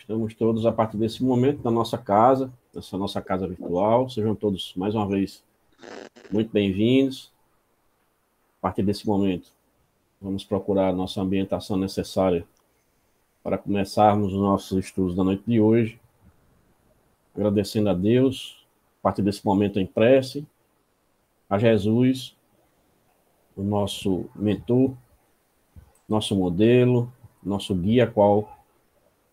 Estamos todos, a partir desse momento, na nossa casa, nessa nossa casa virtual. Sejam todos, mais uma vez, muito bem-vindos. A partir desse momento, vamos procurar a nossa ambientação necessária para começarmos os nossos estudos da noite de hoje, agradecendo a Deus, a partir desse momento em prece, a Jesus, o nosso mentor, nosso modelo, nosso guia, qual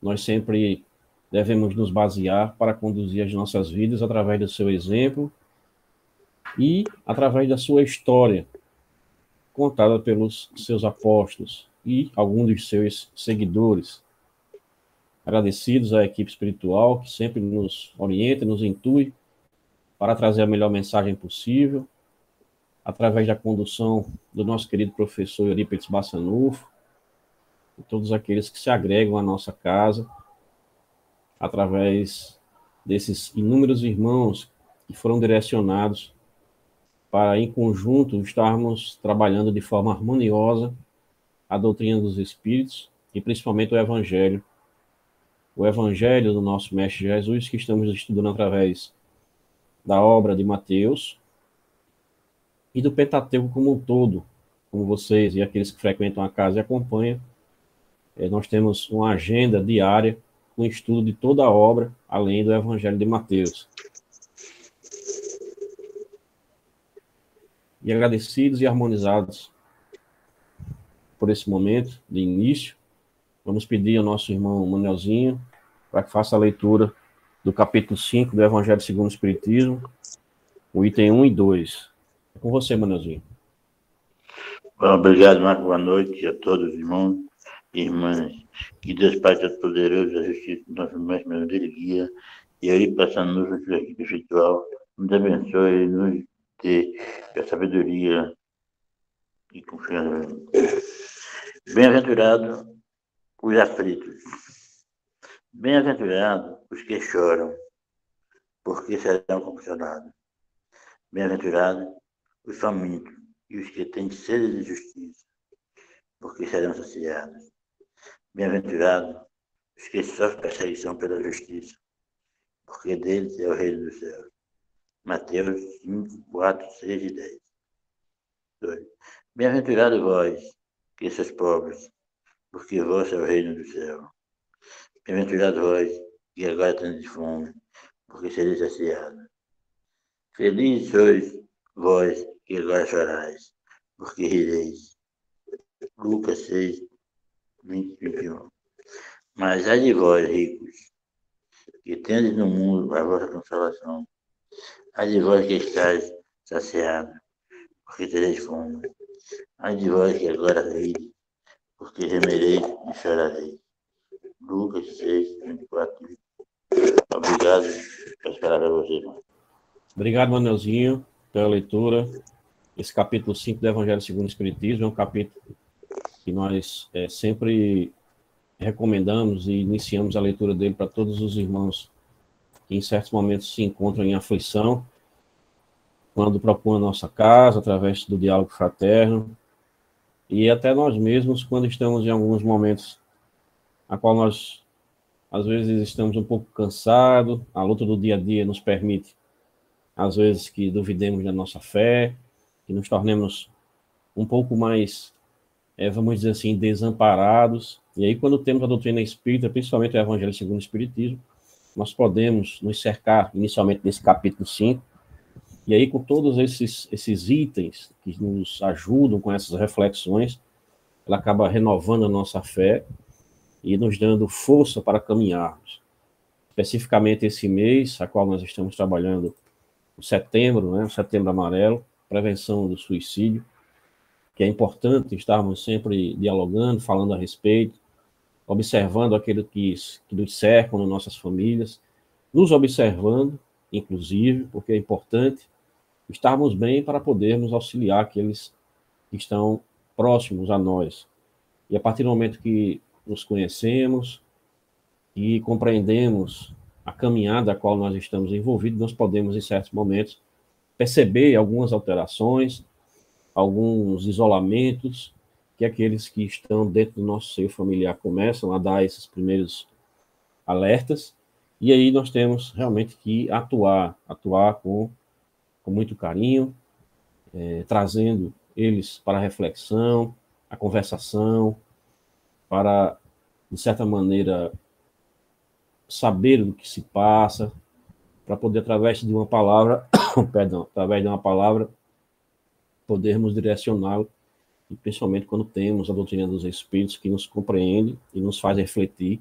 nós sempre devemos nos basear para conduzir as nossas vidas através do seu exemplo e através da sua história, contada pelos seus apóstolos e alguns dos seus seguidores. Agradecidos à equipe espiritual que sempre nos orienta, nos intui para trazer a melhor mensagem possível, através da condução do nosso querido professor Eurípides Bassanufo, e todos aqueles que se agregam à nossa casa, através desses inúmeros irmãos que foram direcionados para, em conjunto, estarmos trabalhando de forma harmoniosa a doutrina dos Espíritos e principalmente o Evangelho do nosso Mestre Jesus, que estamos estudando através da obra de Mateus e do Pentateuco como um todo, como vocês e aqueles que frequentam a casa e acompanham. Nós temos uma agenda diária com estudo de toda a obra, além do Evangelho de Mateus. E agradecidos e harmonizados por esse momento de início, vamos pedir ao nosso irmão Manelzinho para que faça a leitura do capítulo 5 do Evangelho segundo o Espiritismo, o item 1 e 2. É com você, Manelzinho. Bom, obrigado, Marco. Boa noite a todos, irmãos e irmãs. Que Deus Pai Todo-Poderoso, a justiça do nosso mestre, meu Deus, guia, e aí, passando no equipe espiritual, nos abençoe, nos dê a sabedoria e confiança. Bem-aventurados os aflitos. Bem-aventurados os que choram, porque serão consolados. Bem-aventurados os famintos e os que têm sede de justiça, porque serão saciados. Bem-aventurados os que sofrem perseguição pela justiça, porque deles é o reino dos céus. Mateus 5, 4, 6 e 10. 2. Bem-aventurados vós, que sois pobres, porque vosso é o reino do céu. Bem-aventurados vós, que agora tendes fome, porque sereis saciados. Felizes sois vós, que agora chorais, porque rireis. Lucas 6, 20 e 21. Mas ai de vós, ricos, que tendes no mundo a vossa consolação. Ai de vós que estáis saciados, porque tereis fome. Ai de vós que agora rides, porque gemereis e chorareis. Lucas 6, 24. Obrigado. Vou esperar a você, irmão. Obrigado, Manelzinho, pela leitura. Esse capítulo 5 do Evangelho segundo o Espiritismo é um capítulo que nós sempre recomendamos e iniciamos a leitura dele para todos os irmãos que em certos momentos se encontram em aflição, quando propõem a nossa casa, através do diálogo fraterno, e até nós mesmos, quando estamos em alguns momentos a qual nós, às vezes, estamos um pouco cansados, a luta do dia a dia nos permite, às vezes, que duvidemos da nossa fé, que nos tornemos um pouco mais, vamos dizer assim, desamparados. E aí, quando temos a doutrina espírita, principalmente o Evangelho segundo o Espiritismo, nós podemos nos cercar, inicialmente, desse capítulo 5, e aí, com todos esses itens que nos ajudam com essas reflexões, ela acaba renovando a nossa fé e nos dando força para caminharmos. Especificamente esse mês, a qual nós estamos trabalhando, o setembro, o Setembro Amarelo, prevenção do suicídio, que é importante estarmos sempre dialogando, falando a respeito, observando aquilo que nos cercam nas nossas famílias, nos observando, inclusive, porque é importante estarmos bem para podermos auxiliar aqueles que estão próximos a nós. E a partir do momento que nos conhecemos e compreendemos a caminhada a qual nós estamos envolvidos, nós podemos, em certos momentos, perceber algumas alterações, alguns isolamentos que aqueles que estão dentro do nosso seio familiar começam a dar esses primeiros alertas, e aí nós temos realmente que atuar com muito carinho, trazendo eles para a reflexão, a conversação, para, de certa maneira, saber do que se passa, para poder, através de uma palavra, perdão, através de uma palavra, podermos direcioná-lo, e principalmente quando temos a doutrina dos Espíritos que nos compreende e nos faz refletir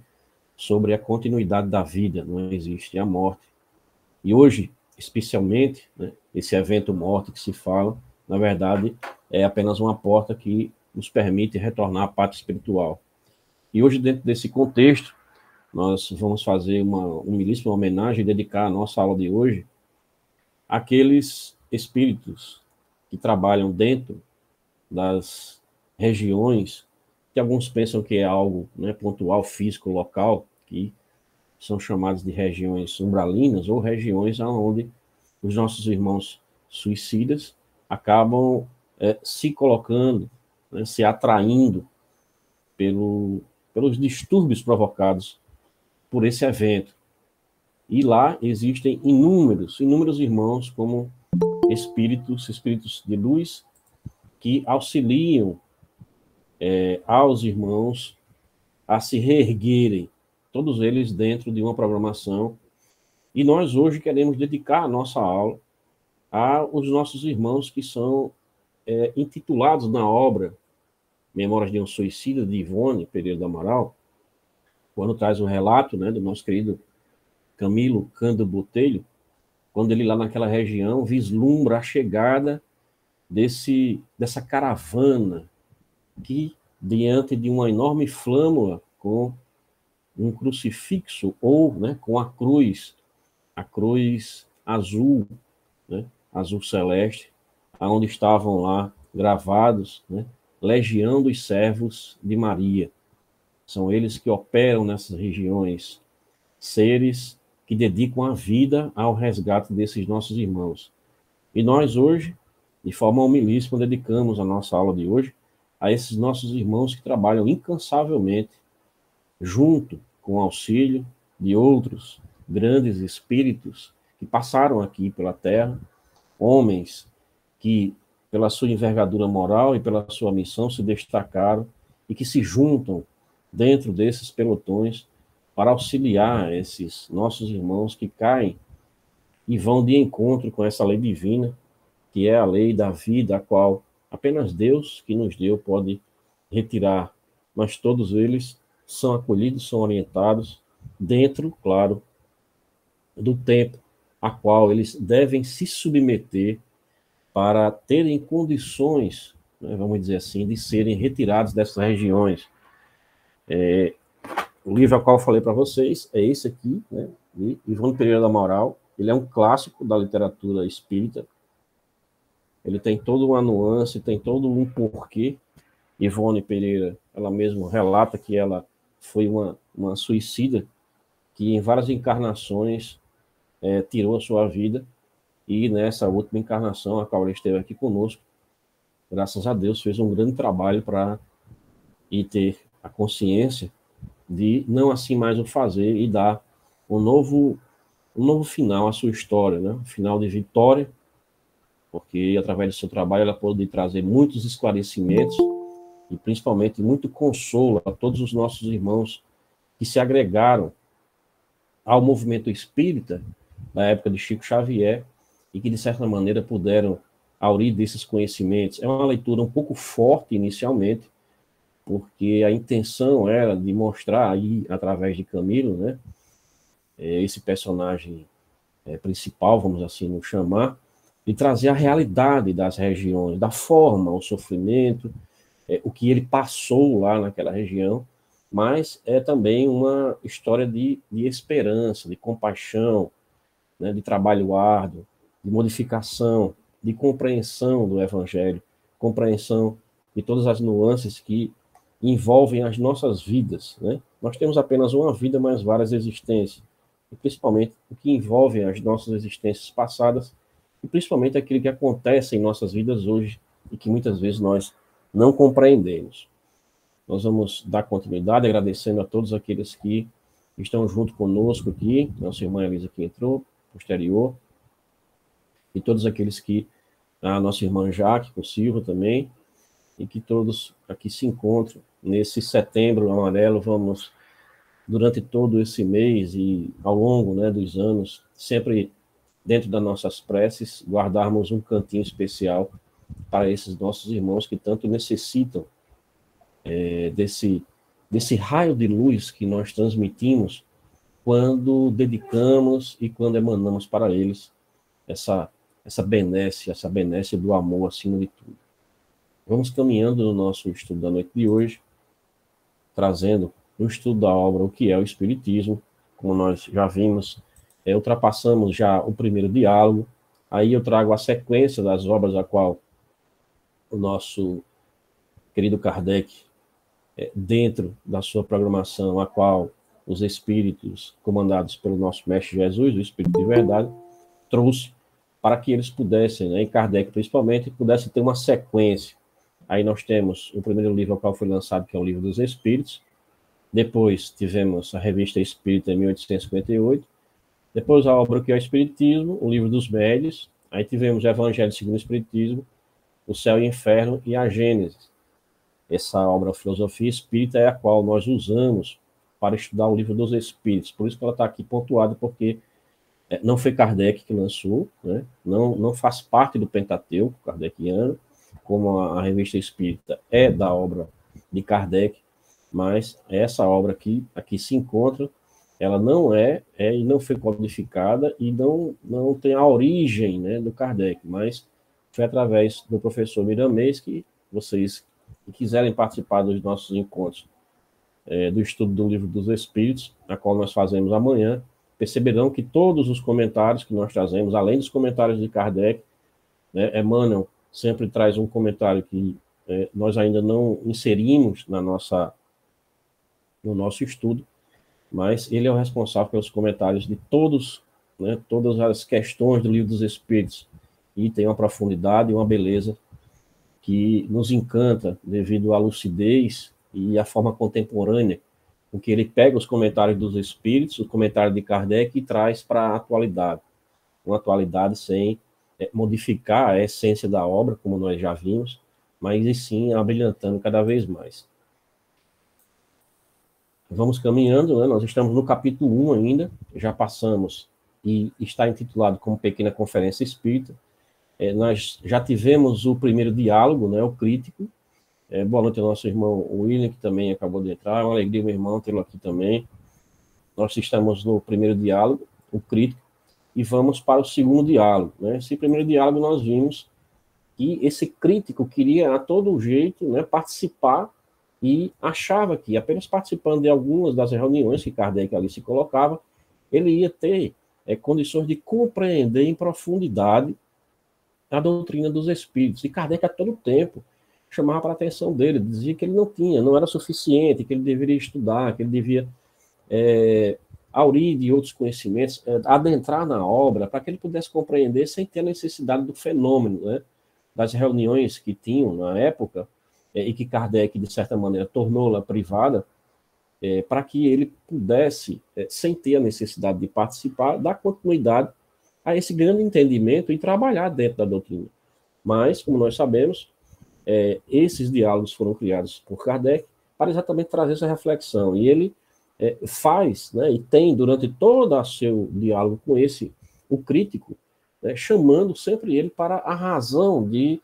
sobre a continuidade da vida, não existe a morte. E hoje, especialmente, né, esse evento morte que se fala, na verdade, é apenas uma porta que nos permite retornar à pátria espiritual. E hoje, dentro desse contexto, nós vamos fazer uma humilíssima homenagem e dedicar a nossa aula de hoje àqueles espíritos que trabalham dentro das regiões que alguns pensam que é algo, né, pontual, físico, local, que são chamadas de regiões umbralinas ou regiões onde os nossos irmãos suicidas acabam se colocando, né, se atraindo pelos distúrbios provocados por esse evento. E lá existem inúmeros irmãos como espíritos de luz que auxiliam aos irmãos a se reerguerem, todos eles dentro de uma programação. E nós hoje queremos dedicar a nossa aula aos nossos irmãos que são intitulados na obra Memórias de um Suicida, de Ivone Pereira do Amaral, quando traz um relato, né, do nosso querido Camilo Cândido Botelho, quando ele lá naquela região vislumbra a chegada dessa caravana que, diante de uma enorme flâmula com um crucifixo ou, né, com a cruz azul, né, azul celeste, onde estavam lá gravados, né, Legião dos Servos de Maria. São eles que operam nessas regiões, seres que dedicam a vida ao resgate desses nossos irmãos. E nós hoje, de forma humilíssima, dedicamos a nossa aula de hoje a esses nossos irmãos que trabalham incansavelmente, junto com o auxílio de outros grandes espíritos que passaram aqui pela Terra, homens que, pela sua envergadura moral e pela sua missão, se destacaram e que se juntam dentro desses pelotões para auxiliar esses nossos irmãos que caem e vão de encontro com essa lei divina, que é a lei da vida, a qual apenas Deus que nos deu pode retirar, mas todos eles são acolhidos, são orientados dentro, claro, do tempo a qual eles devem se submeter para terem condições, né, vamos dizer assim, de serem retirados dessas regiões. O livro ao qual eu falei para vocês é esse aqui, né, de Ivone Pereira do Amaral. Ele é um clássico da literatura espírita. Ele tem toda uma nuance, tem todo um porquê. Ivone Pereira, ela mesma relata que ela foi uma suicida que em várias encarnações tirou a sua vida, e nessa última encarnação, a qual ela esteve aqui conosco, graças a Deus, fez um grande trabalho para ter a consciência de não assim mais o fazer e dar um novo final à sua história, né? Um final de vitória, porque através do seu trabalho ela pôde trazer muitos esclarecimentos e principalmente muito consolo a todos os nossos irmãos que se agregaram ao movimento espírita na época de Chico Xavier e que, de certa maneira, puderam aurir desses conhecimentos. É uma leitura um pouco forte inicialmente, porque a intenção era de mostrar aí, através de Camilo, né, esse personagem principal, vamos assim nos chamar, de trazer a realidade das regiões, da forma, o sofrimento, o que ele passou lá naquela região, mas é também uma história de esperança, de compaixão, né, de trabalho árduo, de modificação, de compreensão do Evangelho, compreensão de todas as nuances que envolvem as nossas vidas, né? Nós temos apenas uma vida, mas várias existências, e principalmente o que envolve as nossas existências passadas, e principalmente aquilo que acontece em nossas vidas hoje, e que muitas vezes nós não compreendemos. Nós vamos dar continuidade agradecendo a todos aqueles que estão junto conosco aqui, nossa irmã Elisa que entrou, posterior, e todos aqueles que, a nossa irmã Jaque, com Silva também, e que todos aqui se encontram nesse setembro amarelo. Vamos, durante todo esse mês e ao longo, né, dos anos, sempre dentro das nossas preces, guardarmos um cantinho especial para esses nossos irmãos que tanto necessitam desse raio de luz que nós transmitimos quando dedicamos e quando emanamos para eles essa benesse do amor acima de tudo. Vamos caminhando no nosso estudo da noite de hoje, trazendo no estudo da obra o que é o Espiritismo. Como nós já vimos, ultrapassamos já o primeiro diálogo, aí eu trago a sequência das obras a qual o nosso querido Kardec, dentro da sua programação, a qual os espíritos comandados pelo nosso Mestre Jesus, o Espírito de Verdade, trouxe para que eles pudessem, né, e Kardec principalmente, pudessem ter uma sequência. Aí nós temos o primeiro livro ao qual foi lançado, que é o Livro dos Espíritos. Depois tivemos a Revista Espírita, em 1858. Depois a obra que é o Espiritismo, o Livro dos Médios. Aí tivemos o Evangelho segundo o Espiritismo, o Céu e o Inferno e a Gênesis. Essa obra, a Filosofia Espírita, é a qual nós usamos para estudar o Livro dos Espíritos. Por isso que ela está aqui pontuada, porque não foi Kardec que lançou, né? Não faz parte do Pentateuco kardeciano, como a Revista Espírita é da obra de Kardec, mas essa obra aqui se encontra, ela não e não foi codificada e não tem a origem, né, do Kardec, mas foi através do professor Miramês que vocês que quiserem participar dos nossos encontros do estudo do Livro dos Espíritos, a qual nós fazemos amanhã, perceberão que todos os comentários que nós trazemos, além dos comentários de Kardec, né, Emmanuel sempre traz um comentário que nós ainda não inserimos no nosso estudo, mas ele é o responsável pelos comentários de todas as questões do Livro dos Espíritos, e tem uma profundidade e uma beleza que nos encanta devido à lucidez e à forma contemporânea com que ele pega os comentários dos Espíritos, o comentário de Kardec, e traz para a atualidade. Uma atualidade sem modificar a essência da obra, como nós já vimos, mas e sim abrilhantando cada vez mais. Vamos caminhando, né? Nós estamos no capítulo 1 ainda, já passamos, e está intitulado como Pequena Conferência Espírita. Nós já tivemos o primeiro diálogo, né, o crítico. Boa noite ao nosso irmão William, que também acabou de entrar. É uma alegria, meu irmão, tê-lo aqui também. Nós estamos no primeiro diálogo, o crítico, e vamos para o segundo diálogo, né? Esse primeiro diálogo nós vimos que esse crítico queria a todo jeito, né, participar, e achava que apenas participando de algumas das reuniões que Kardec ali se colocava, ele ia ter condições de compreender em profundidade a doutrina dos Espíritos. E Kardec a todo tempo chamava para a atenção dele, dizia que ele não era suficiente, que ele deveria estudar, que ele devia aurir de outros conhecimentos, adentrar na obra, para que ele pudesse compreender sem ter a necessidade do fenômeno, né, das reuniões que tinham na época, e que Kardec, de certa maneira, tornou-la privada, para que ele pudesse, sem ter a necessidade de participar, dar continuidade a esse grande entendimento e trabalhar dentro da doutrina. Mas, como nós sabemos, esses diálogos foram criados por Kardec para exatamente trazer essa reflexão. E ele faz, né, e tem, durante todo o seu diálogo com o crítico, né, chamando sempre ele para a razão de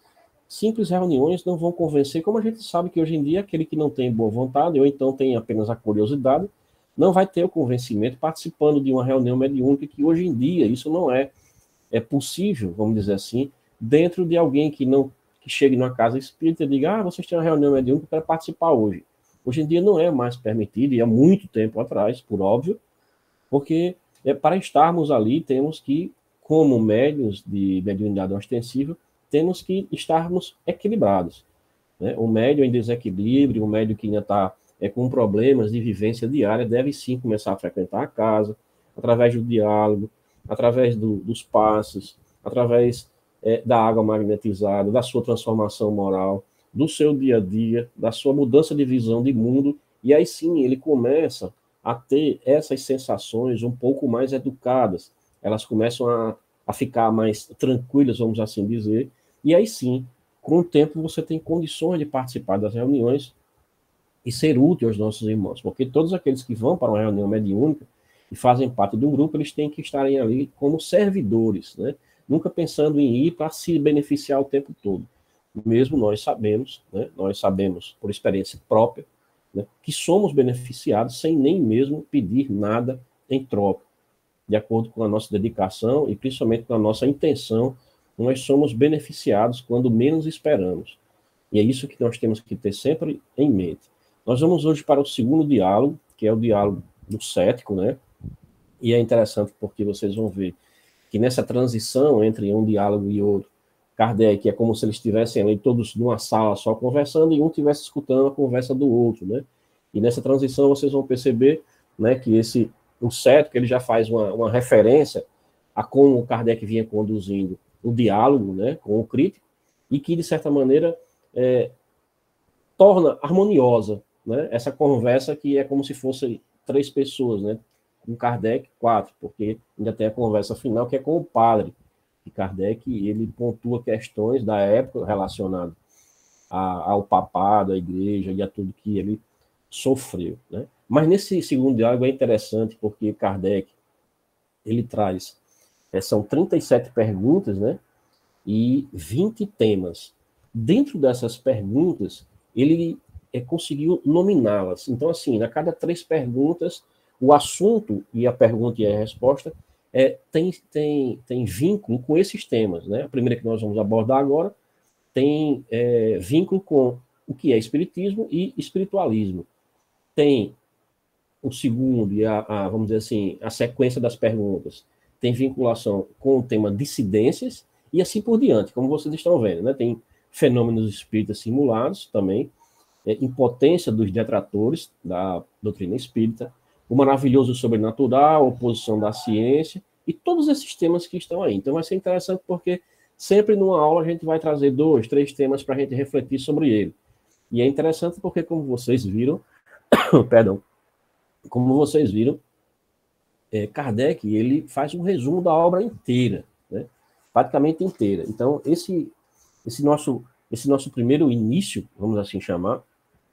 simples reuniões não vão convencer, como a gente sabe que hoje em dia aquele que não tem boa vontade, ou então tem apenas a curiosidade, não vai ter o convencimento participando de uma reunião mediúnica, que hoje em dia isso não é possível, vamos dizer assim, dentro de alguém que chegue numa casa espírita e diga, vocês têm uma reunião mediúnica, eu quero participar hoje. Hoje em dia não é mais permitido, e há muito tempo atrás, por óbvio, porque para estarmos ali temos que, como médiuns de mediunidade ostensiva, temos que estarmos equilibrados, né? O médium em desequilíbrio, o médium que ainda está com problemas de vivência diária, deve sim começar a frequentar a casa, através do diálogo, através dos passos, através da água magnetizada, da sua transformação moral, do seu dia a dia, da sua mudança de visão de mundo, e aí sim ele começa a ter essas sensações um pouco mais educadas. Elas começam a ficar mais tranquilas, vamos assim dizer, e aí sim, com o tempo, você tem condições de participar das reuniões e ser útil aos nossos irmãos, porque todos aqueles que vão para uma reunião mediúnica e fazem parte de um grupo, eles têm que estarem ali como servidores, né? Nunca pensando em ir para se beneficiar o tempo todo. Mesmo nós sabemos, né? Nós sabemos por experiência própria, né? Que somos beneficiados sem nem mesmo pedir nada em troca. De acordo com a nossa dedicação e principalmente com a nossa intenção, nós somos beneficiados quando menos esperamos. E é isso que nós temos que ter sempre em mente. Nós vamos hoje para o segundo diálogo, que é o diálogo do cético, né? E é interessante porque vocês vão ver que nessa transição entre um diálogo e outro, Kardec é como se eles estivessem ali todos numa sala só conversando e um estivesse escutando a conversa do outro, né? E nessa transição vocês vão perceber, né, que o cético ele já faz uma referência a como Kardec vinha conduzindo o diálogo, né, com o crítico, e que, de certa maneira, torna harmoniosa, né, essa conversa que é como se fosse 3 pessoas, né, com Kardec 4, porque ainda tem a conversa final que é com o padre, e Kardec ele pontua questões da época relacionadas ao papado, à igreja e a tudo que ele sofreu, né. Mas nesse segundo diálogo é interessante porque Kardec ele traz, são 37 perguntas, né, e 20 temas. Dentro dessas perguntas, ele conseguiu nominá-las. Então, assim, a cada 3 perguntas, o assunto e a pergunta e a resposta tem vínculo com esses temas, né? A primeira que nós vamos abordar agora tem vínculo com o que é espiritismo e espiritualismo. Tem o segundo e vamos dizer assim, a sequência das perguntas tem vinculação com o tema dissidências e assim por diante, como vocês estão vendo, né? Tem fenômenos espíritas simulados também, impotência dos detratores da doutrina espírita, o maravilhoso sobrenatural, a oposição da ciência e todos esses temas que estão aí. Então vai ser interessante porque sempre numa aula a gente vai trazer 2, 3 temas para a gente refletir sobre ele. E é interessante porque, como vocês viram, perdão, como vocês viram, Kardec ele faz um resumo da obra inteira, né? Praticamente inteira. Então, esse nosso primeiro início, vamos assim chamar,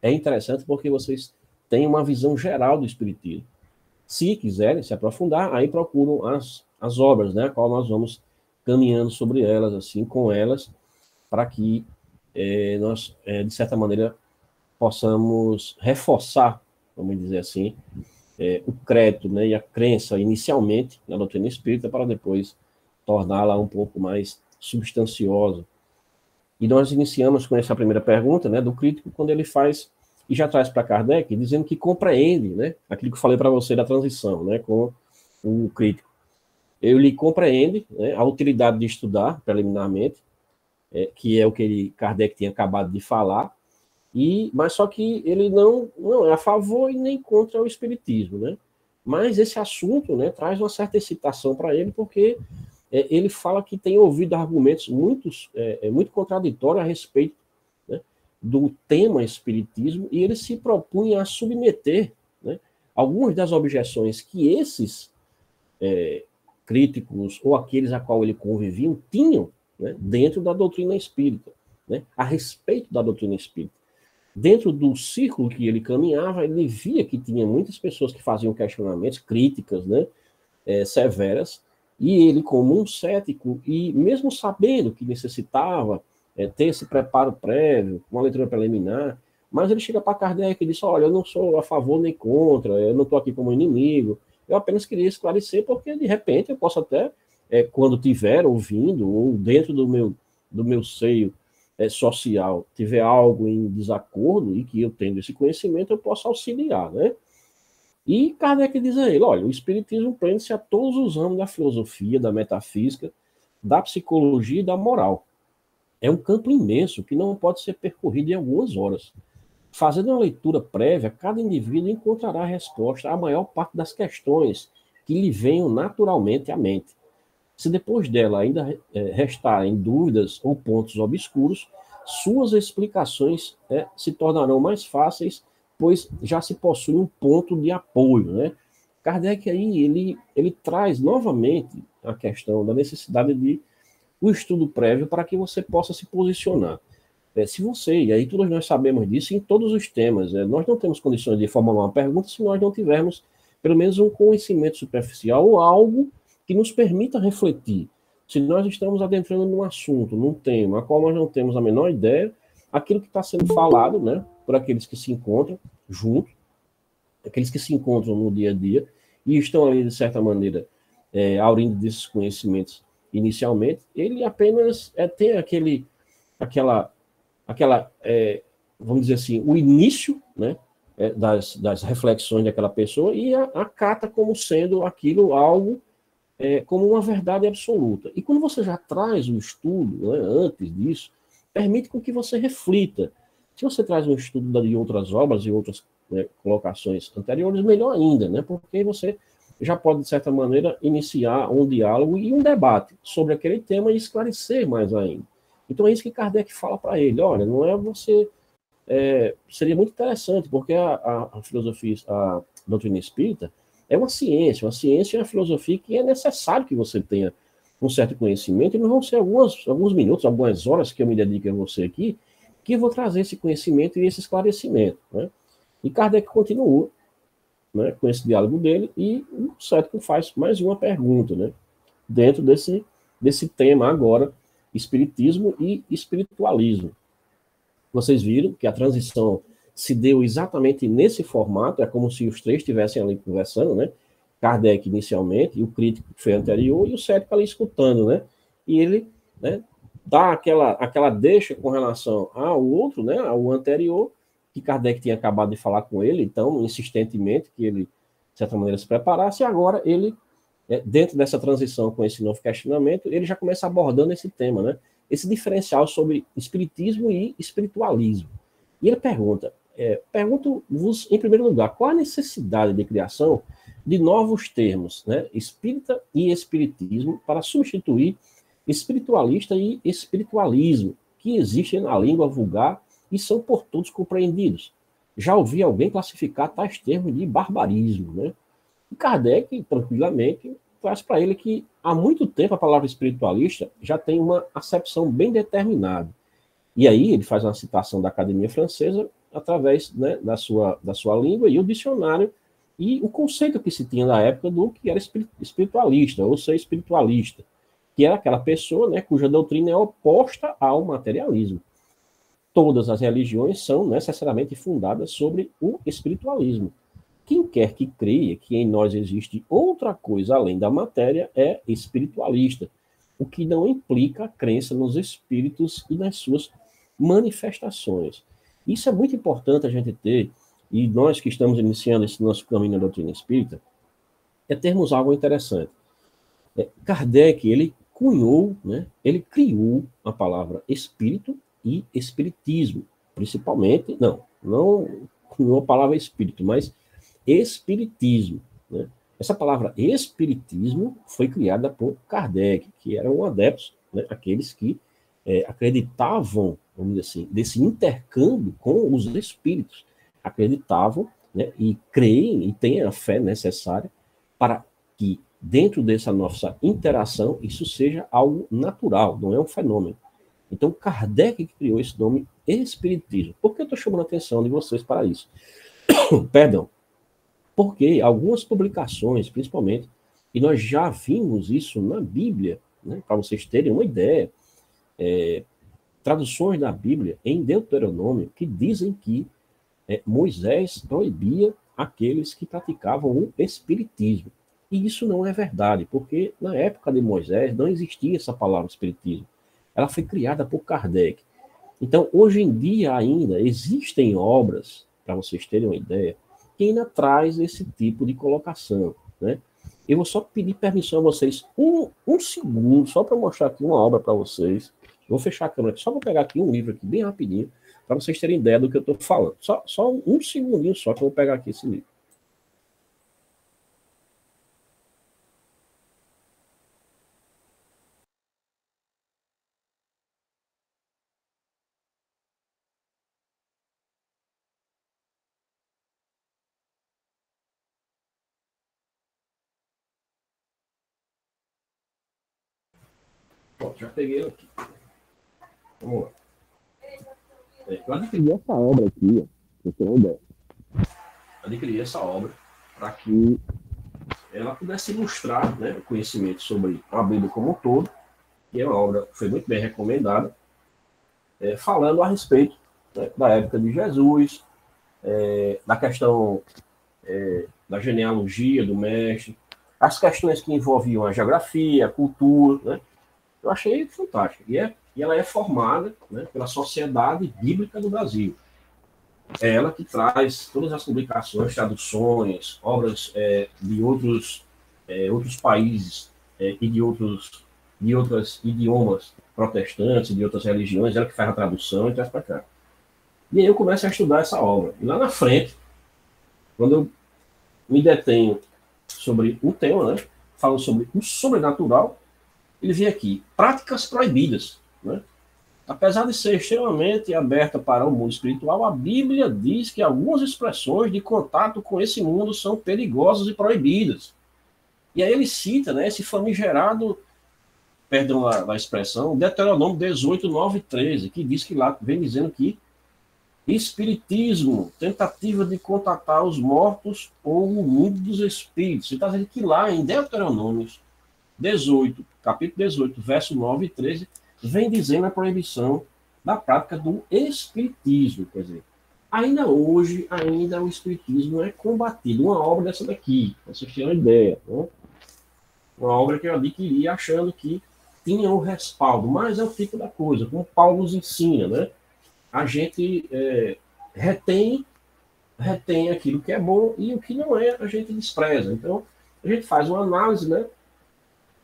é interessante porque vocês têm uma visão geral do Espiritismo. Se quiserem se aprofundar, aí procuram as obras, né? A qual nós vamos caminhando sobre elas, assim, com elas, para que nós, de certa maneira, possamos reforçar, vamos dizer assim, o crédito, né, e a crença inicialmente na doutrina espírita para depois torná-la um pouco mais substanciosa. E nós iniciamos com essa primeira pergunta, né, do crítico, quando ele faz e já traz para Kardec, dizendo que compreende, né, aquilo que eu falei para você da transição, né, com o crítico. Ele compreende, né, a utilidade de estudar preliminarmente, que é o que Kardec tinha acabado de falar, mas só que ele não é a favor e nem contra o espiritismo, né? Mas esse assunto, né, traz uma certa excitação para ele, porque ele fala que tem ouvido argumentos muito contraditórios a respeito, né, do tema espiritismo, e ele se propunha a submeter, né, algumas das objeções que esses críticos ou aqueles a qual ele conviviam tinham, né, dentro da doutrina espírita, né, a respeito da doutrina espírita. Dentro do círculo que ele caminhava, ele via que tinha muitas pessoas que faziam questionamentos, críticas, né, severas, e ele, como um cético, e mesmo sabendo que necessitava ter esse preparo prévio, uma leitura preliminar, mas ele chega para Kardec e diz, olha, eu não sou a favor nem contra, eu não estou aqui como inimigo, eu apenas queria esclarecer, porque de repente eu posso até, quando estiver ouvindo, ou dentro do meu seio social, tiver algo em desacordo e que eu tendo esse conhecimento, eu posso auxiliar, né? E Kardec diz a ele, olha, o espiritismo prende-se a todos os ramos da filosofia, da metafísica, da psicologia e da moral. É um campo imenso que não pode ser percorrido em algumas horas. Fazendo uma leitura prévia, cada indivíduo encontrará a resposta à maior parte das questões que lhe venham naturalmente à mente. Se depois dela ainda restarem dúvidas ou pontos obscuros, suas explicações se tornarão mais fáceis pois já se possui um ponto de apoio, né? Kardec aí, ele traz novamente a questão da necessidade de o estudo prévio para que você possa se posicionar. Se você, e aí todos nós sabemos disso em todos os temas, nós não temos condições de formular uma pergunta se nós não tivermos pelo menos um conhecimento superficial ou algo que nos permita refletir. Se nós estamos adentrando num assunto, num tema, a qual nós não temos a menor ideia, aquilo que está sendo falado, né, por aqueles que se encontram juntos, aqueles que se encontram no dia a dia e estão ali, de certa maneira, aurindo desses conhecimentos inicialmente, ele apenas tem aquela vamos dizer assim, o início, né, das reflexões daquela pessoa e acata como sendo aquilo algo como uma verdade absoluta. E quando você já traz o estudo, né, antes disso, permite com que você reflita. Se você traz um estudo de outras obras e outras, né, colocações anteriores, melhor ainda, né, porque você já pode, de certa maneira, iniciar um diálogo e um debate sobre aquele tema e esclarecer mais ainda. Então é isso que Kardec fala para ele. Olha, não é você... seria muito interessante, porque a filosofia, a doutrina espírita, é uma ciência e uma filosofia que é necessário que você tenha um certo conhecimento, e não vão ser alguns minutos, algumas horas que eu me dedico a você aqui, que eu vou trazer esse conhecimento e esse esclarecimento. Né? E Kardec continua, né, com esse diálogo dele, e o cético faz mais uma pergunta, né, dentro desse tema agora, espiritismo e espiritualismo. Vocês viram que a transição se deu exatamente nesse formato, é como se os três estivessem ali conversando, né? Kardec inicialmente, e o crítico que foi anterior, e o cético ali escutando, né? E ele, né, dá aquela deixa com relação ao outro, né, ao anterior, que Kardec tinha acabado de falar com ele, então, insistentemente, que ele, de certa maneira, se preparasse, e agora ele, dentro dessa transição com esse novo questionamento, ele já começa abordando esse tema, né? Esse diferencial sobre espiritismo e espiritualismo. E ele pergunta, pergunto-vos, em primeiro lugar, qual a necessidade de criação de novos termos, né, espírita e espiritismo, para substituir espiritualista e espiritualismo, que existem na língua vulgar e são por todos compreendidos. Já ouvi alguém classificar tais termos de barbarismo, né? E Kardec, tranquilamente, traz para ele que há muito tempo a palavra espiritualista já tem uma acepção bem determinada. E aí ele faz uma citação da Academia Francesa através, né, da sua língua e o dicionário e o conceito que se tinha na época do que era espiritualista, ou ser espiritualista, que era aquela pessoa, né, cuja doutrina é oposta ao materialismo. Todas as religiões são necessariamente fundadas sobre o espiritualismo. Quem quer que creia que em nós existe outra coisa além da matéria é espiritualista, o que não implica a crença nos espíritos e nas suas manifestações. Isso é muito importante a gente ter, e nós que estamos iniciando esse nosso caminho na doutrina espírita, é termos algo interessante. Kardec, ele cunhou, né, ele criou a palavra espírito e espiritismo, principalmente, não cunhou a palavra espírito, mas espiritismo. Né? Essa palavra espiritismo foi criada por Kardec, que eram adeptos, né, aqueles que acreditavam, vamos dizer assim, desse intercâmbio com os espíritos, acreditavam, né, e creem e têm a fé necessária para que dentro dessa nossa interação isso seja algo natural, não é um fenômeno. Então Kardec criou esse nome espiritismo. Por que eu estou chamando a atenção de vocês para isso? Perdão. Porque algumas publicações, principalmente, e nós já vimos isso na Bíblia, né, para vocês terem uma ideia, traduções da Bíblia em Deuteronômio que dizem que Moisés proibia aqueles que praticavam o espiritismo. E isso não é verdade, porque na época de Moisés não existia essa palavra espiritismo. Ela foi criada por Kardec. Então, hoje em dia ainda existem obras, para vocês terem uma ideia, que ainda traz esse tipo de colocação, né? Eu vou só pedir permissão a vocês um segundo, só para mostrar aqui uma obra para vocês. Vou fechar a câmera aqui, só vou pegar aqui um livro aqui bem rapidinho, para vocês terem ideia do que eu estou falando. Só um segundinho só que eu vou pegar aqui esse livro. Pronto, já peguei ele aqui. Vamos lá. Eu adquiri essa obra aqui, ó, pra você ter uma ideia. Adquiri essa obra para que ela pudesse ilustrar, né, o conhecimento sobre a Bíblia como um todo, e é uma obra que foi muito bem recomendada, falando a respeito, né, da época de Jesus, da questão da genealogia do mestre, as questões que envolviam a geografia, a cultura, né? Eu achei fantástico. E ela é formada, né, pela Sociedade Bíblica do Brasil. É ela que traz todas as publicações, traduções, obras de outros países e de outros idiomas protestantes, de outras religiões, ela que faz a tradução e traz para cá. E aí eu começo a estudar essa obra. E lá na frente, quando eu me detenho sobre um tema, né, falo sobre o sobrenatural, ele vem aqui, práticas proibidas, né? Apesar de ser extremamente aberta para o mundo espiritual, a Bíblia diz que algumas expressões de contato com esse mundo são perigosas e proibidas. E aí ele cita, né, esse famigerado, perdão a expressão, Deuteronômio 18, 9 e 13, que diz que lá vem dizendo que espiritismo, tentativa de contatar os mortos ou o mundo dos espíritos. Ele está dizendo que lá em Deuteronômio 18, capítulo 18, verso 9 e 13, vem dizendo a proibição da prática do espiritismo. Quer dizer, ainda hoje, o espiritismo é combatido. Uma obra dessa daqui, para vocês terem uma ideia, né? Uma obra que eu adquiri achando que tinha um respaldo, mas é o tipo da coisa, como Paulo nos ensina, né? A gente retém aquilo que é bom e o que não é, a gente despreza. Então, a gente faz uma análise, né?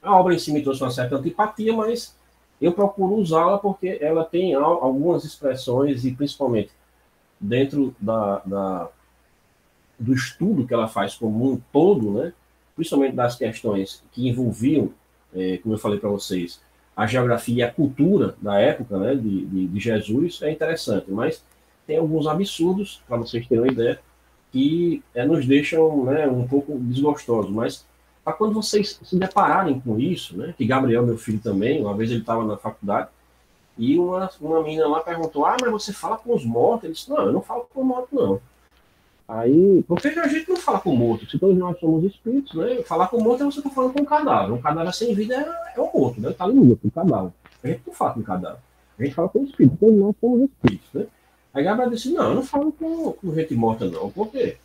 A obra em si me trouxe uma certa antipatia, mas eu procuro usá-la porque ela tem algumas expressões, e principalmente dentro do estudo que ela faz como um todo, né? Principalmente das questões que envolviam, como eu falei para vocês, a geografia e a cultura da época, né, de Jesus, é interessante, mas tem alguns absurdos, para vocês terem uma ideia, que nos deixam, né, um pouco desgostosos, mas para quando vocês se depararem com isso, né, que Gabriel, meu filho também, uma vez ele estava na faculdade, e uma menina lá perguntou, mas você fala com os mortos? Ele disse, não, eu não falo com os mortos, não. Aí, por que a gente não fala com o morto? Se todos nós somos espíritos, né? Falar com o morto é você estar falando com um cadáver. Um cadáver sem vida é um morto, né? Está ali no morto, um cadáver. A gente não fala com o cadáver. A gente fala com o espírito. Todos nós somos espíritos, né? Aí Gabriel disse, não, eu não falo com gente morta, não. Por quê?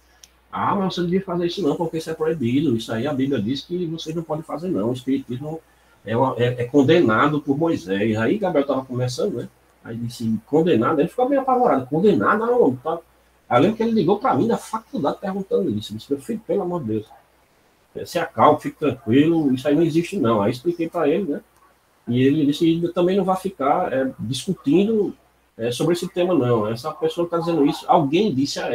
Mas você não devia fazer isso não, porque isso é proibido. Isso aí a Bíblia diz que vocês não podem fazer, não. O espiritismo é condenado por Moisés. Aí Gabriel estava conversando, né? Aí disse, condenado? Ele ficou meio apavorado. Condenado aonde? Tá? Aí eu lembro que ele ligou para mim da faculdade perguntando isso. Ele disse, meu filho, pelo amor de Deus, se acalme, fique tranquilo, isso aí não existe não. Aí expliquei para ele, né? E ele disse que também não vai ficar discutindo sobre esse tema, não. Essa pessoa que está dizendo isso, alguém disse a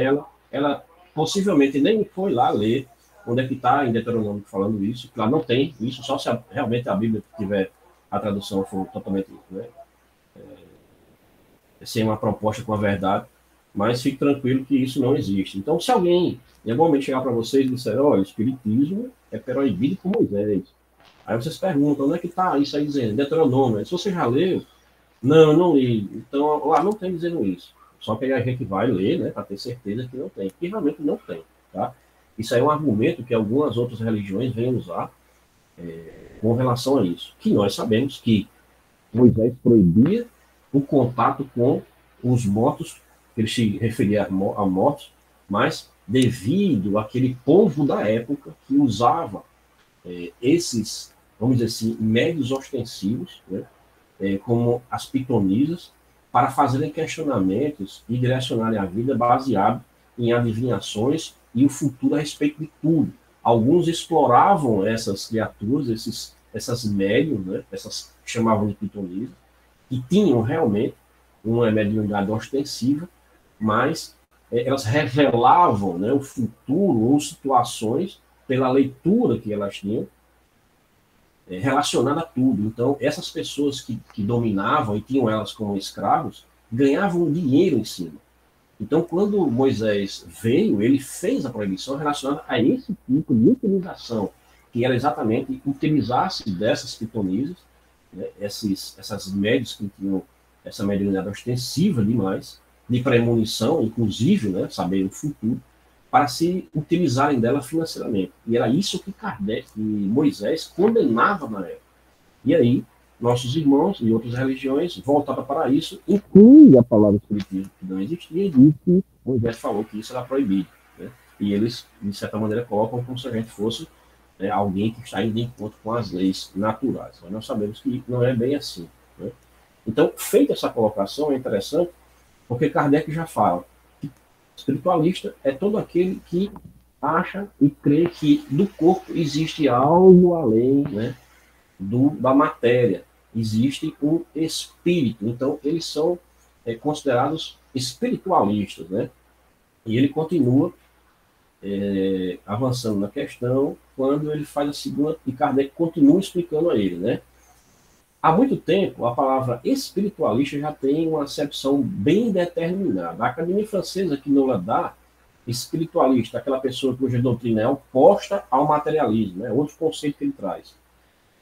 ela possivelmente nem foi lá ler onde é que está em Deuteronômio falando isso, que lá não tem isso, só se realmente a Bíblia tiver a tradução for totalmente, né, sem uma proposta com a verdade, mas fique tranquilo que isso não existe. Então, se alguém em algum momento chegar para vocês e disser, olha, o espiritismo é proibido por Moisés, aí vocês perguntam, onde é que está isso aí dizendo? Deuteronômio. Se você já leu, não, eu não li. Então, lá não tem dizendo isso. Só que a gente vai ler, né, para ter certeza que não tem. E realmente não tem, tá? Isso aí é um argumento que algumas outras religiões vêm usar com relação a isso. Que nós sabemos que Moisés proibia o contato com os mortos, ele se referia a mortos, mas devido àquele povo da época que usava esses, vamos dizer assim, médios ostensivos, né, como as pitonisas, para fazerem questionamentos e direcionarem a vida baseado em adivinhações e o futuro a respeito de tudo. Alguns exploravam essas criaturas, essas médiums, né, essas chamavam de pitonisas, que tinham realmente uma mediunidade ostensiva, mas elas revelavam, né, o futuro ou situações pela leitura que elas tinham relacionada a tudo. Então, essas pessoas que dominavam e tinham elas como escravos, ganhavam dinheiro em cima. Então, quando Moisés veio, ele fez a proibição relacionada a esse tipo de utilização, que era exatamente utilizar-se dessas pitonisas né, essas médias que tinham essa mediunidade ostensiva demais, de premonição, inclusive, né, saber o futuro, para se utilizarem dela financeiramente. E era isso que Kardec e Moisés condenava na época. E aí, nossos irmãos e outras religiões voltaram para isso, inclui a palavra espiritismo, que não existia, e diz que Moisés falou que isso era proibido. Né? E eles, de certa maneira, colocam como se a gente fosse, né, alguém que está indo de encontro com as leis naturais. Mas nós sabemos que não é bem assim. Né? Então, feita essa colocação, é interessante, porque Kardec já fala que espiritualista é todo aquele que acha e crê que do corpo existe algo além, né, da matéria. Existe um espírito. Então, eles são considerados espiritualistas. Né? E ele continua avançando na questão quando ele faz a segunda, e Kardec continua explicando a ele. Né? Há muito tempo, a palavra espiritualista já tem uma acepção bem determinada. A Academia Francesa, que não dá, espiritualista, aquela pessoa cuja doutrina é oposta ao materialismo, é outro conceito que ele traz.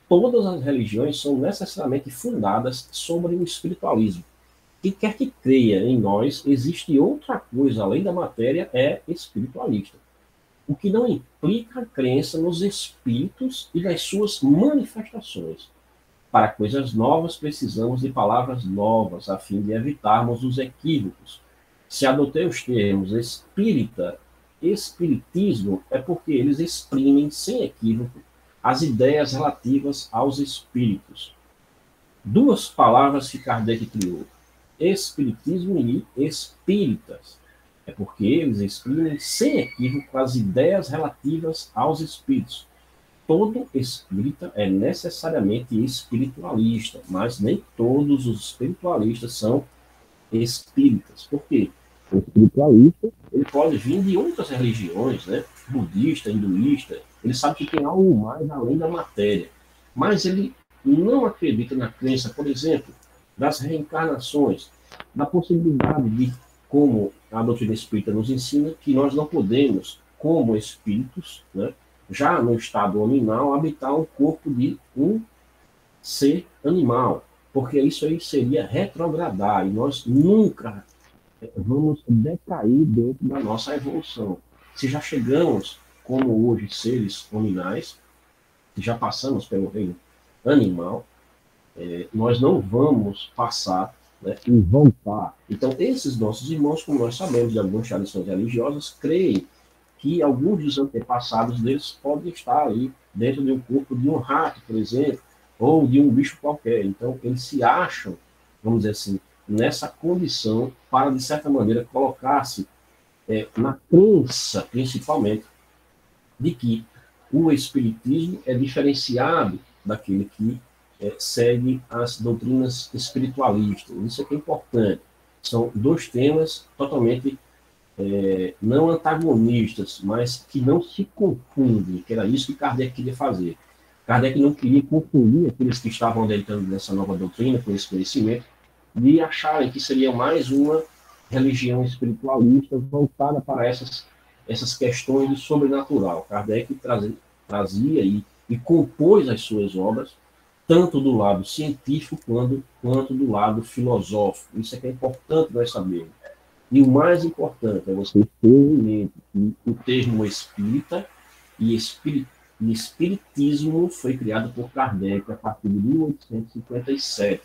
Todas as religiões são necessariamente fundadas sobre o espiritualismo. Quem quer que creia em nós, existe outra coisa além da matéria, é espiritualista. O que não implica a crença nos espíritos e nas suas manifestações. Para coisas novas, precisamos de palavras novas, a fim de evitarmos os equívocos. Se adotei os termos espírita, espiritismo, é porque eles exprimem, sem equívoco, as ideias relativas aos espíritos. Duas palavras que Kardec criou, espiritismo e espíritas, é porque eles exprimem, sem equívoco, as ideias relativas aos espíritos. Todo espírita é necessariamente espiritualista, mas nem todos os espiritualistas são espíritas. Por quê? O espiritualista ele pode vir de outras religiões, né? Budista, hinduísta, ele sabe que tem algo mais além da matéria, mas ele não acredita na crença, por exemplo, das reencarnações, da possibilidade de, como a doutrina espírita nos ensina, que nós não podemos, como espíritos, né, já no estado nominal, habitar um corpo de um ser animal, porque isso aí seria retrogradar, e nós nunca vamos decair dentro da nossa evolução. Se já chegamos, como hoje, seres nominais, se já passamos pelo reino animal, nós não vamos passar, né, e voltar. Então, esses nossos irmãos, como nós sabemos de algumas tradições religiosas, creem que alguns dos antepassados deles podem estar ali dentro de um corpo de um rato, por exemplo, ou de um bicho qualquer. Então, eles se acham, vamos dizer assim, nessa condição para, de certa maneira, colocar-se na crença, principalmente, de que o espiritismo é diferenciado daquele que segue as doutrinas espiritualistas. Isso é que é importante. São dois temas totalmente não antagonistas, mas que não se confundem, que era isso que Kardec queria fazer. Kardec não queria confundir aqueles que estavam adentrando nessa nova doutrina, com esse conhecimento, de acharem que seria mais uma religião espiritualista voltada para essas questões de sobrenatural. Kardec trazia e compôs as suas obras, tanto do lado científico quanto do lado filosófico. Isso é que é importante nós sabermos. E o mais importante é você ter em mente que o termo espírita e espiritismo foi criado por Kardec a partir de 1857,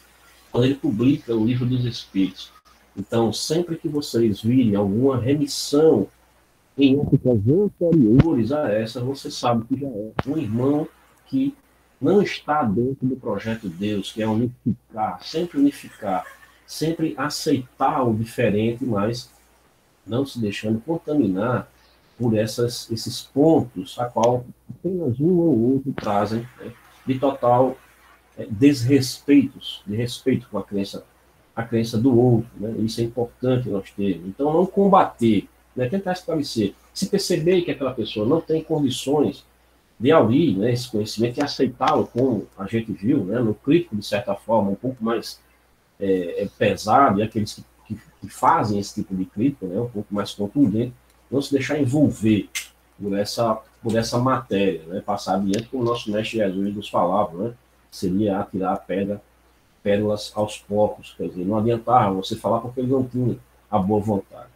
quando ele publica o Livro dos Espíritos. Então, sempre que vocês virem alguma remissão em épocas anteriores a essa, você sabe que já é um irmão que não está dentro do projeto de Deus, que é unificar, sempre aceitar o diferente, mas não se deixando contaminar por esses pontos, a qual apenas um ou outro trazem, né, de total desrespeitos, de respeito com a crença do outro. Né? Isso é importante nós termos. Então, não combater, né, tentar esclarecer. Se perceber que aquela pessoa não tem condições de abrir, né, esse conhecimento e aceitá-lo, como a gente viu, né, no crítico, de certa forma, um pouco mais pesado, e aqueles que fazem esse tipo de crítica, né, um pouco mais contundente, não se deixar envolver por essa matéria, né, passar adiante, como o nosso mestre Jesus nos falava, né, seria atirar pérolas aos porcos, quer dizer, não adiantava você falar porque ele não tinha a boa vontade.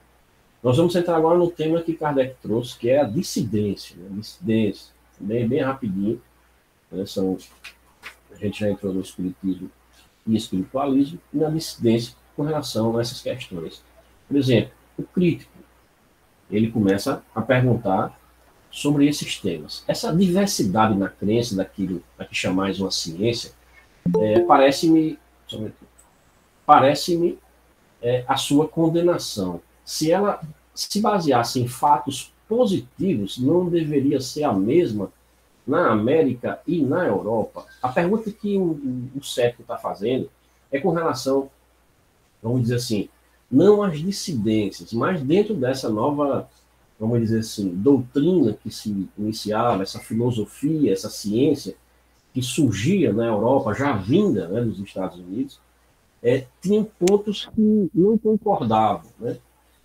Nós vamos entrar agora no tema que Kardec trouxe, que é a dissidência, né? Dissidência, bem rapidinho, né? A gente já entrou no espiritismo e espiritualismo, e na dissidência com relação a essas questões. Por exemplo, o crítico, ele começa a perguntar sobre esses temas. Essa diversidade na crença daquilo a que chamais uma ciência, parece-me a sua condenação. Se ela se baseasse em fatos positivos, não deveria ser a mesma na América e na Europa? A pergunta que o cético está fazendo é com relação, vamos dizer assim, não às dissidências, mas dentro dessa nova, vamos dizer assim, doutrina que se iniciava, essa filosofia, essa ciência que surgia na Europa, já vinda, né, dos Estados Unidos, tinham pontos que não concordavam, né?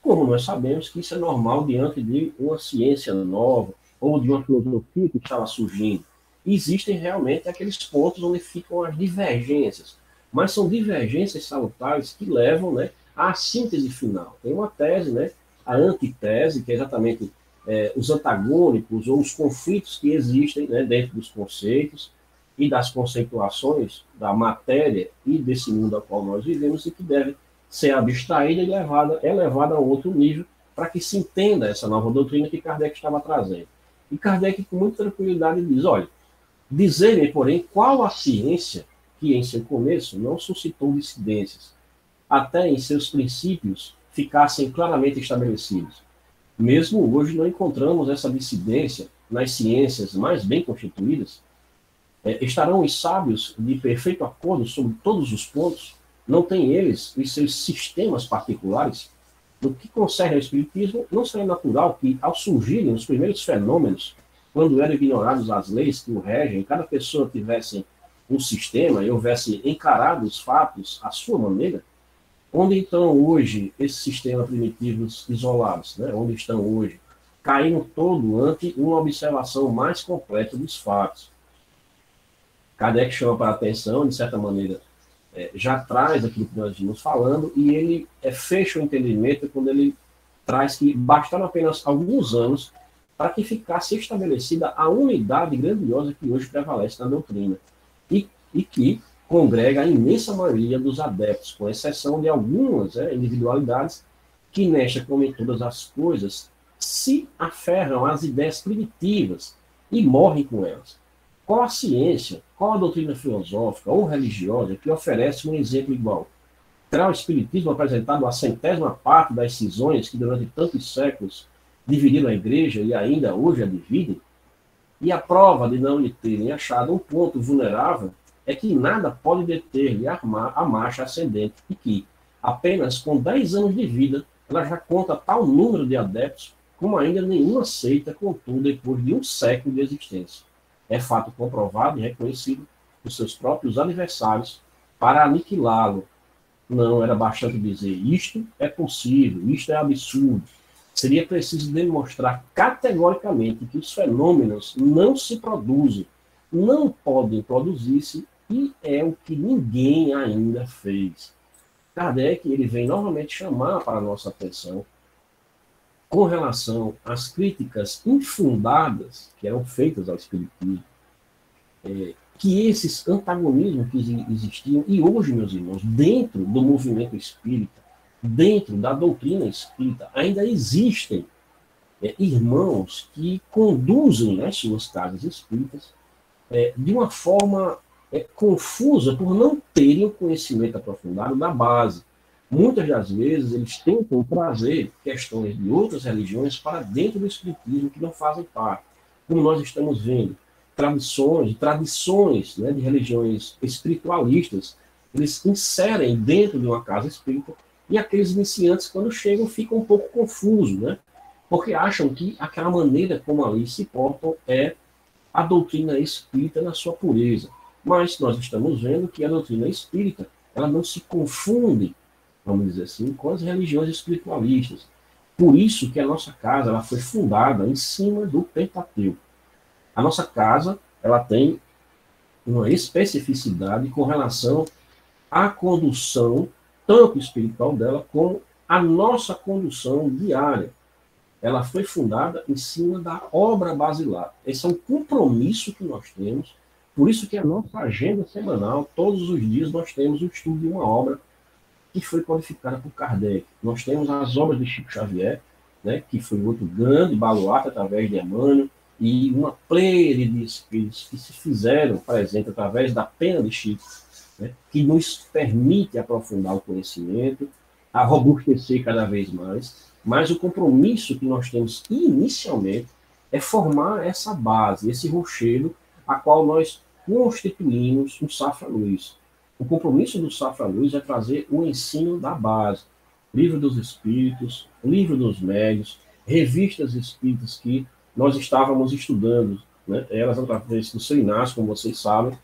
Como nós sabemos que isso é normal diante de uma ciência nova ou de uma filosofia que estava surgindo. Existem realmente aqueles pontos onde ficam as divergências, mas são divergências salutares que levam, né, à síntese final. Tem uma tese, né, a antitese, que é exatamente os antagônicos ou os conflitos que existem, né, dentro dos conceitos e das conceituações da matéria e desse mundo ao qual nós vivemos e que deve ser abstraída e elevada a outro nível para que se entenda essa nova doutrina que Kardec estava trazendo. E Kardec, com muita tranquilidade, diz, olha, dizer-me, porém, qual a ciência que, em seu começo, não suscitou dissidências, até em seus princípios ficassem claramente estabelecidos. Mesmo hoje não encontramos essa dissidência nas ciências mais bem constituídas. Estarão os sábios de perfeito acordo sobre todos os pontos? Não têm eles os seus sistemas particulares? No que concerne ao espiritismo, não seria natural que, ao surgirem os primeiros fenômenos, quando eram ignorados as leis que o regem, cada pessoa tivesse um sistema e houvesse encarado os fatos à sua maneira? Onde estão hoje esses sistemas primitivos isolados? Né? Onde estão hoje? Caindo todo ante uma observação mais completa dos fatos. Kardec chama para a atenção, de certa maneira, já traz aquilo que nós vimos falando, e ele fecha o entendimento quando ele traz que bastaram apenas alguns anos para que ficasse estabelecida a unidade grandiosa que hoje prevalece na doutrina, e que congrega a imensa maioria dos adeptos, com exceção de algumas individualidades que, nesta como em todas as coisas, se aferram às ideias primitivas e morrem com elas. Qual a ciência, qual a doutrina filosófica ou religiosa que oferece um exemplo igual? Terá o Espiritismo apresentado a 100ª parte das cisões que durante tantos séculos dividiram a Igreja e ainda hoje a dividem? E a prova de não lhe terem achado um ponto vulnerável é que nada pode deter-lhe a marcha ascendente e que, apenas com 10 anos de vida, ela já conta tal número de adeptos como ainda nenhuma seita contou depois de um século de existência. É fato comprovado e reconhecido por seus próprios adversários para aniquilá-lo. Não era bastante dizer isto é possível, isto é absurdo. Seria preciso demonstrar categoricamente que os fenômenos não se produzem, não podem produzir-se, e é o que ninguém ainda fez. Kardec ele vem novamente chamar para a nossa atenção com relação às críticas infundadas que eram feitas ao Espiritismo, que esses antagonismos que existiam, e hoje, meus irmãos, dentro do movimento espírita, dentro da doutrina espírita, ainda existem irmãos que conduzem as suas casas espíritas de uma forma confusa por não terem o conhecimento aprofundado da base. Muitas das vezes eles tentam trazer questões de outras religiões para dentro do espiritismo que não fazem parte. Como nós estamos vendo, tradições né, de religiões espiritualistas, eles inserem dentro de uma casa espírita, e aqueles iniciantes, quando chegam, ficam um pouco confusos, né? Porque acham que aquela maneira como ali se portam é a doutrina espírita na sua pureza. Mas nós estamos vendo que a doutrina espírita ela não se confunde, vamos dizer assim, com as religiões espiritualistas. Por isso que a nossa casa ela foi fundada em cima do Pentateuco. A nossa casa ela tem uma especificidade com relação à condução, tanto espiritual dela, como a nossa condução diária. Ela foi fundada em cima da obra basilar. Esse é um compromisso que nós temos, por isso que a nossa agenda semanal, todos os dias, nós temos o estudo de uma obra que foi codificada por Kardec. Nós temos as obras de Chico Xavier, né, que foi outro grande baluarte através de Emmanuel, e uma pleiade de espíritos que se fizeram presente através da pena de Chico, né, que nos permite aprofundar o conhecimento, a robustecer cada vez mais, mas o compromisso que nós temos inicialmente é formar essa base, esse rochedo, a qual nós constituímos um Safra-Luz. O compromisso do Safra-Luz é trazer o ensino da base, Livro dos Espíritos, Livro dos Médiuns, revistas espíritas que nós estávamos estudando, né? Elas através do seu Inácio, como vocês sabem,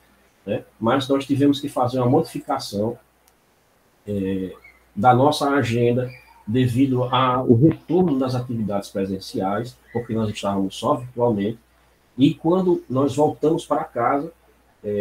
né? Mas nós tivemos que fazer uma modificação da nossa agenda devido ao retorno das atividades presenciais, porque nós estávamos só virtualmente, e quando nós voltamos para casa,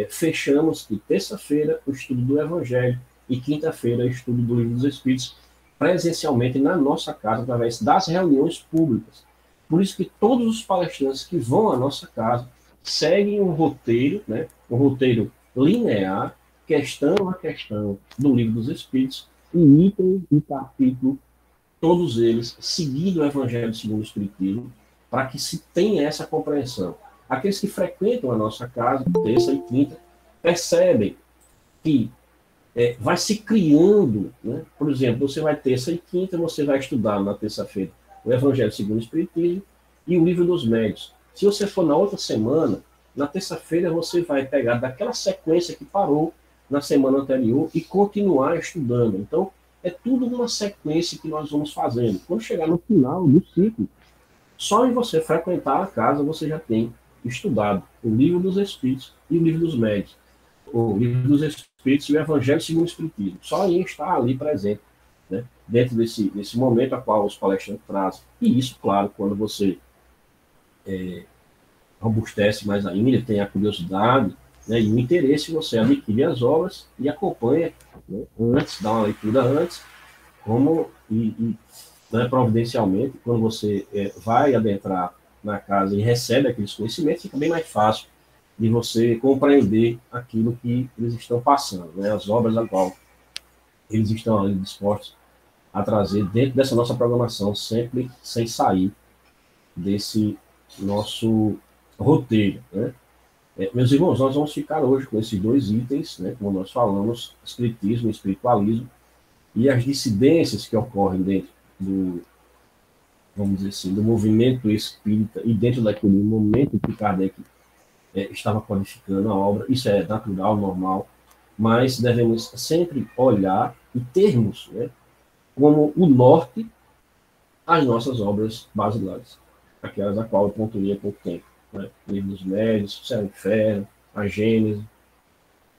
fechamos que terça-feira o estudo do Evangelho e quinta-feira o estudo do Livro dos Espíritos, presencialmente na nossa casa, através das reuniões públicas. Por isso que todos os palestrantes que vão à nossa casa seguem um roteiro, né, um roteiro linear, questão a questão do Livro dos Espíritos, e item e capítulo, todos eles seguindo o Evangelho segundo o Espiritismo, para que se tenha essa compreensão. Aqueles que frequentam a nossa casa, terça e quinta, percebem que vai se criando, né? Por exemplo, você vai terça e quinta, você vai estudar na terça-feira o Evangelho segundo o Espiritismo e o Livro dos Médiuns. Se você for na outra semana, na terça-feira você vai pegar daquela sequência que parou na semana anterior e continuar estudando. Então, é tudo uma sequência que nós vamos fazendo. Quando chegar no final do ciclo, só em você frequentar a casa, você já tem estudado o Livro dos Espíritos e o Livro dos Médiuns. O Livro dos Espíritos e o Evangelho segundo o Espiritismo. Só em estar ali presente, né, dentro desse momento a qual os palestrantes trazem. E isso, claro, quando você robustece mais ainda, tem a curiosidade, né, e o interesse, você adquire as obras e acompanha, né, antes, dá uma leitura antes, como né, providencialmente, quando você vai adentrar na casa e recebe aqueles conhecimentos, fica bem mais fácil de você compreender aquilo que eles estão passando, né, as obras a qual eles estão ali dispostos a trazer dentro dessa nossa programação, sempre sem sair desse nosso roteiro, né? Meus irmãos, nós vamos ficar hoje com esses dois itens, né, como nós falamos, espiritismo e espiritualismo, e as dissidências que ocorrem dentro do, vamos dizer assim, do movimento espírita e dentro daquele momento que Kardec estava codificando a obra. Isso é natural, normal, mas devemos sempre olhar e termos, né, como o norte as nossas obras basilares, aquelas a qual eu pontuei há pouco tempo, né? Livro dos Médiuns, Céu e Inferno, a Gênese,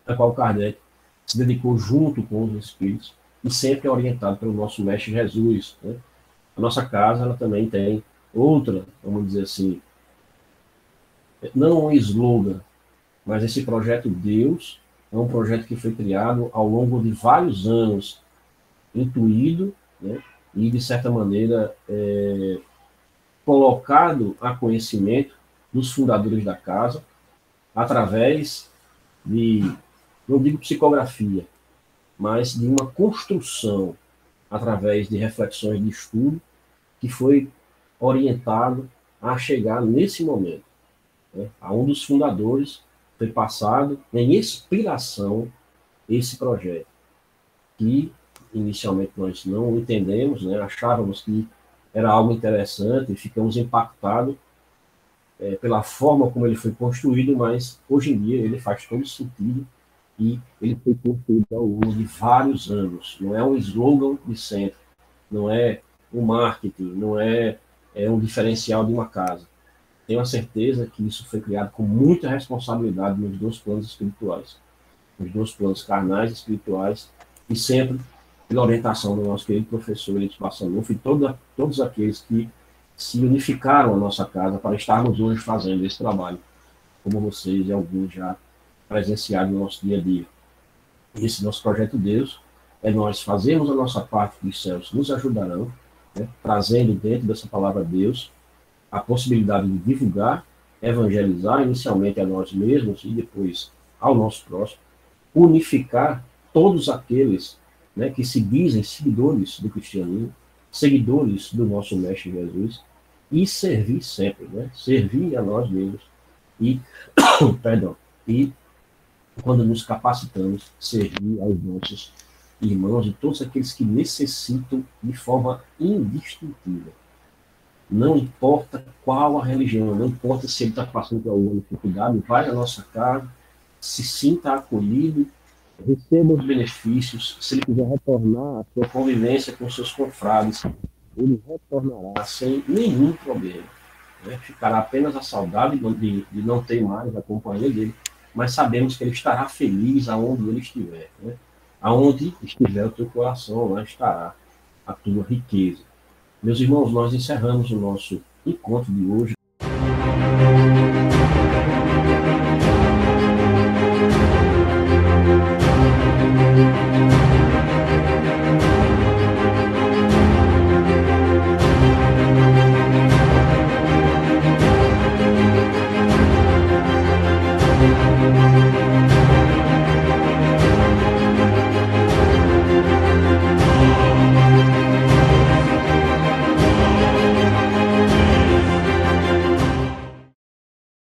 a qual Kardec se dedicou junto com os Espíritos e sempre orientado pelo nosso Mestre Jesus, né? A nossa casa, ela também tem outra, vamos dizer assim, não um slogan, mas esse projeto Deus é um projeto que foi criado ao longo de vários anos, intuído, né, e, de certa maneira, colocado a conhecimento dos fundadores da casa, através de, não digo psicografia, mas de uma construção, através de reflexões de estudo, que foi orientado a chegar nesse momento, né, a um dos fundadores foi passado em inspiração esse projeto, que inicialmente nós não entendemos, né, achávamos que era algo interessante e ficamos impactados pela forma como ele foi construído, mas hoje em dia ele faz todo sentido e ele foi construído ao longo de vários anos. Não é um slogan de centro, não é um marketing, não é um diferencial de uma casa. Tenho a certeza que isso foi criado com muita responsabilidade nos dois planos espirituais, nos dois planos carnais e espirituais, e sempre pela orientação do nosso querido professor Elito Passanufo e todos aqueles que se unificaram à nossa casa para estarmos hoje fazendo esse trabalho, como vocês e alguns já presenciado no nosso dia a dia. Esse nosso projeto Deus é nós fazermos a nossa parte que os céus nos ajudarão, né, trazendo dentro dessa palavra Deus a possibilidade de divulgar, evangelizar inicialmente a nós mesmos e depois ao nosso próximo, unificar todos aqueles, né, que se dizem seguidores do cristianismo, seguidores do nosso Mestre Jesus, e servir sempre, né, servir a nós mesmos e, perdão, e quando nos capacitamos, servir aos nossos irmãos e todos aqueles que necessitam de forma indistintível. Não importa qual a religião, não importa se ele está passando por alguma dificuldade, vai à nossa casa, se sinta acolhido, receba os benefícios. Se ele quiser retornar à sua convivência com seus confrades, ele retornará sem nenhum problema. Né? Ficará apenas a saudade de não ter mais a companhia dele, mas sabemos que ele estará feliz aonde ele estiver. Né? Aonde estiver o teu coração, lá estará a tua riqueza. Meus irmãos, nós encerramos o nosso encontro de hoje